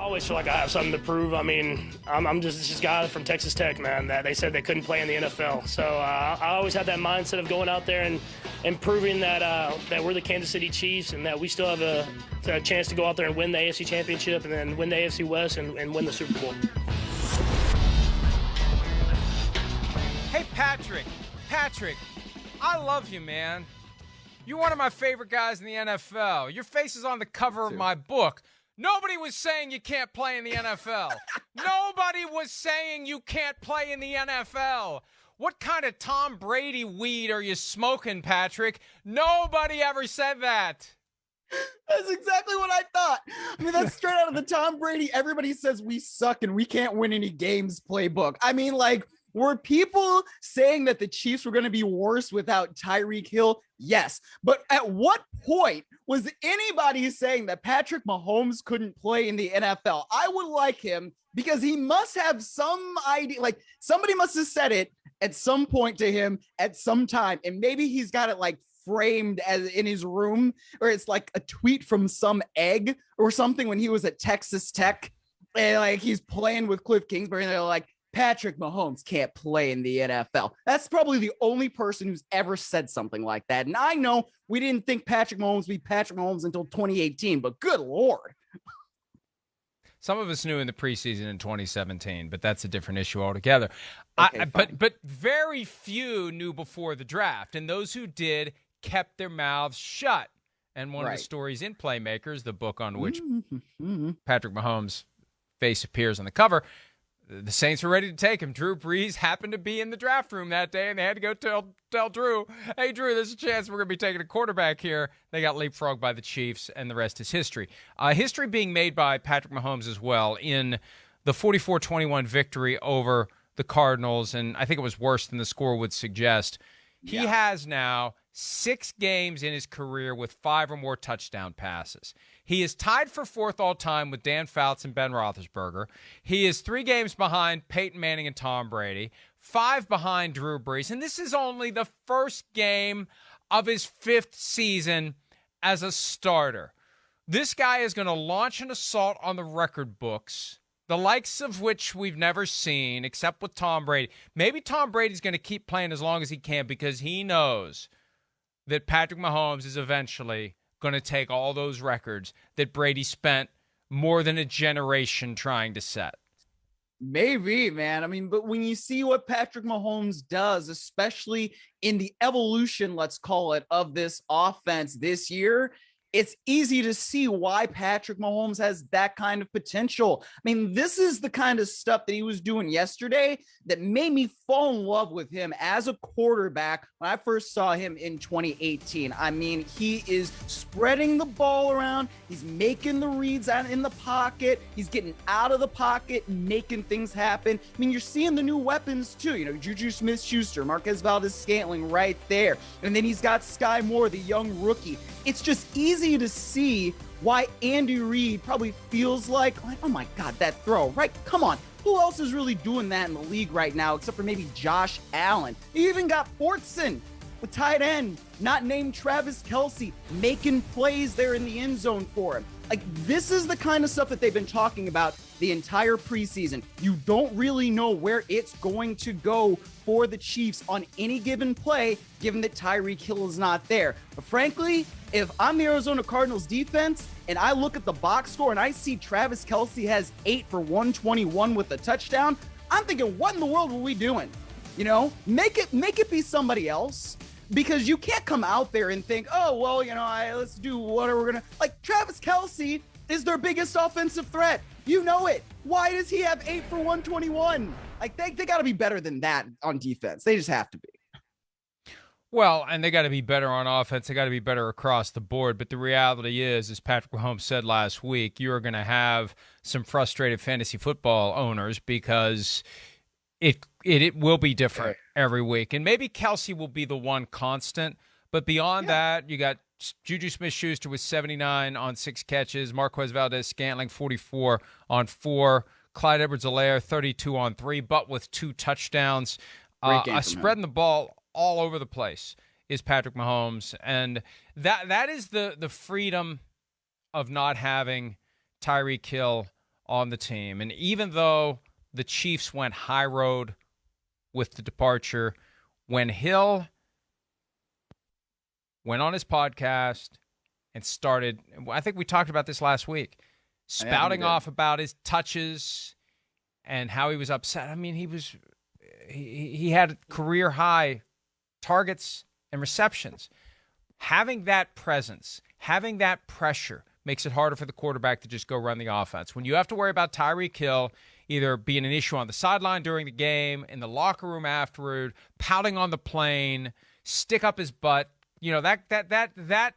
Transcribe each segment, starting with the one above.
always feel like I have something to prove. I mean, I'm just this guy from Texas Tech, man, that they said they couldn't play in the NFL. So I always had that mindset of going out there and proving that that we're the Kansas City Chiefs and that we still have a chance to go out there and win the AFC Championship and then win the AFC West and win the Super Bowl. Hey, Patrick, I love you, man. You're one of my favorite guys in the NFL. Your face is on the cover of my book. Nobody was saying you can't play in the NFL. Nobody was saying you can't play in the NFL. What kind of Tom Brady weed are you smoking, Patrick? Nobody ever said that. That's exactly what I thought. I mean, that's straight out of the Tom Brady, everybody says we suck and we can't win any games playbook. I mean, like, were people saying that the Chiefs were going to be worse without Tyreek Hill? Yes. But at what point was anybody saying that Patrick Mahomes couldn't play in the NFL? I would like him because he must have some idea. Like, somebody must have said it at some point to him at some time. And maybe he's got it like framed as in his room, or it's like a tweet from some egg or something when he was at Texas Tech. And like he's playing with Cliff Kingsbury and they're like, Patrick Mahomes can't play in the NFL. That's probably the only person who's ever said something like that. And I know we didn't think Patrick Mahomes would be Patrick Mahomes until 2018, but good Lord. Some of us knew in the preseason in 2017, but that's a different issue altogether. Okay, but very few knew before the draft, and those who did kept their mouths shut. And one of the stories in Playmakers, the book on which Patrick Mahomes' face appears on the cover, the Saints were ready to take him. Drew Brees happened to be in the draft room that day, and they had to go tell Drew, hey, Drew, there's a chance we're going to be taking a quarterback here. They got leapfrogged by the Chiefs, and the rest is history. History being made by Patrick Mahomes as well in the 44-21 victory over the Cardinals, and I think it was worse than the score would suggest. He has now 6 games in his career with 5 or more touchdown passes. He is tied for 4th all-time with Dan Fouts and Ben Roethlisberger. He is 3 games behind Peyton Manning and Tom Brady, 5 behind Drew Brees, and this is only the first game of his 5th season as a starter. This guy is going to launch an assault on the record books, the likes of which we've never seen, except with Tom Brady. Maybe Tom Brady's going to keep playing as long as he can because he knows that Patrick Mahomes is eventually going to take all those records that Brady spent more than a generation trying to set. Maybe, man. I mean, but when you see what Patrick Mahomes does, especially in the evolution, let's call it, of this offense this year, it's easy to see why Patrick Mahomes has that kind of potential. I mean, this is the kind of stuff that he was doing yesterday that made me fall in love with him as a quarterback when I first saw him in 2018. I mean, he is spreading the ball around. He's making the reads out in the pocket. He's getting out of the pocket, making things happen. I mean, you're seeing the new weapons too. You know, Juju Smith-Schuster, Marquez Valdez-Scantling right there. And then he's got Sky Moore, the young rookie. It's just easy to see why Andy Reid probably feels like, oh my God, that throw, right? Come on. Who else is really doing that in the league right now, except for maybe Josh Allen? You even got Fortson, the tight end, not named Travis Kelce, making plays there in the end zone for him. Like, this is the kind of stuff that they've been talking about the entire preseason. You don't really know where it's going to go for the Chiefs on any given play, given that Tyreek Hill is not there. But frankly, if I'm the Arizona Cardinals defense and I look at the box score and I see Travis Kelce has 8 for 121 with a touchdown, I'm thinking, what in the world are we doing? You know, make it be somebody else. Because you can't come out there and think, oh, well, you know, let's do whatever we're going to. Like, Travis Kelce is their biggest offensive threat. You know it. Why does he have 8 for 121? Like, they got to be better than that on defense. They just have to be. Well, and they got to be better on offense. They got to be better across the board. But the reality is, as Patrick Mahomes said last week, you're going to have some frustrated fantasy football owners because it will be different every week. And maybe Kelce will be the one constant. But beyond that, you got Juju Smith-Schuster with 79 on 6 catches, Marquez Valdez-Scantling 44 on 4, Clyde Edwards-Helaire 32 on 3, but with 2 touchdowns. Spreading the ball all over the place is Patrick Mahomes. And that is the freedom of not having Tyreek Hill on the team. And even though the Chiefs went high road with the departure, when Hill went on his podcast and started, I think we talked about this last week, spouting off about his touches and how he was upset. I mean, he had career high targets and receptions. Having that presence, having that pressure makes it harder for the quarterback to just go run the offense. When you have to worry about Tyreek Hill either being an issue on the sideline during the game, in the locker room afterward, pouting on the plane, stick up his butt, that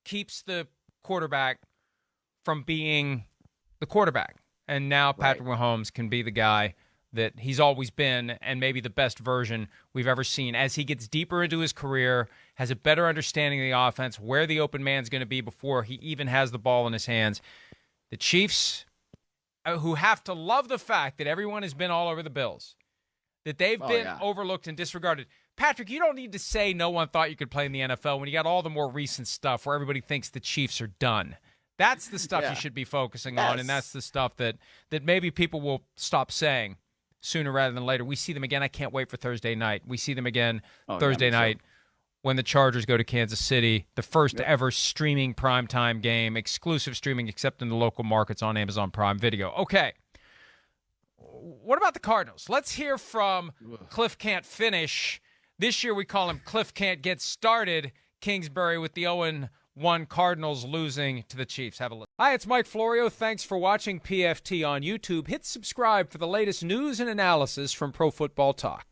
keeps the quarterback from being the quarterback. And now Patrick Mahomes can be the guy that he's always been, and maybe the best version we've ever seen. As he gets deeper into his career, has a better understanding of the offense, where the open man's going to be before he even has the ball in his hands. The Chiefs, who have to love the fact that everyone has been all over the Bills, that they've been overlooked and disregarded. Patrick, you don't need to say no one thought you could play in the NFL when you got all the more recent stuff where everybody thinks the Chiefs are done. That's the stuff you should be focusing on, and that's the stuff that maybe people will stop saying sooner rather than later. We see them again. I can't wait for Thursday night. We see them again Thursday night when the Chargers go to Kansas City, the first ever streaming primetime game, exclusive streaming except in the local markets on Amazon Prime Video. Okay. What about the Cardinals? Let's hear from Cliff Can't Finish. This year we call him Cliff Can't Get Started. Kingsbury with the 0-1 Cardinals losing to the Chiefs. Have a look. Hi, it's Mike Florio. Thanks for watching PFT on YouTube. Hit subscribe for the latest news and analysis from Pro Football Talk.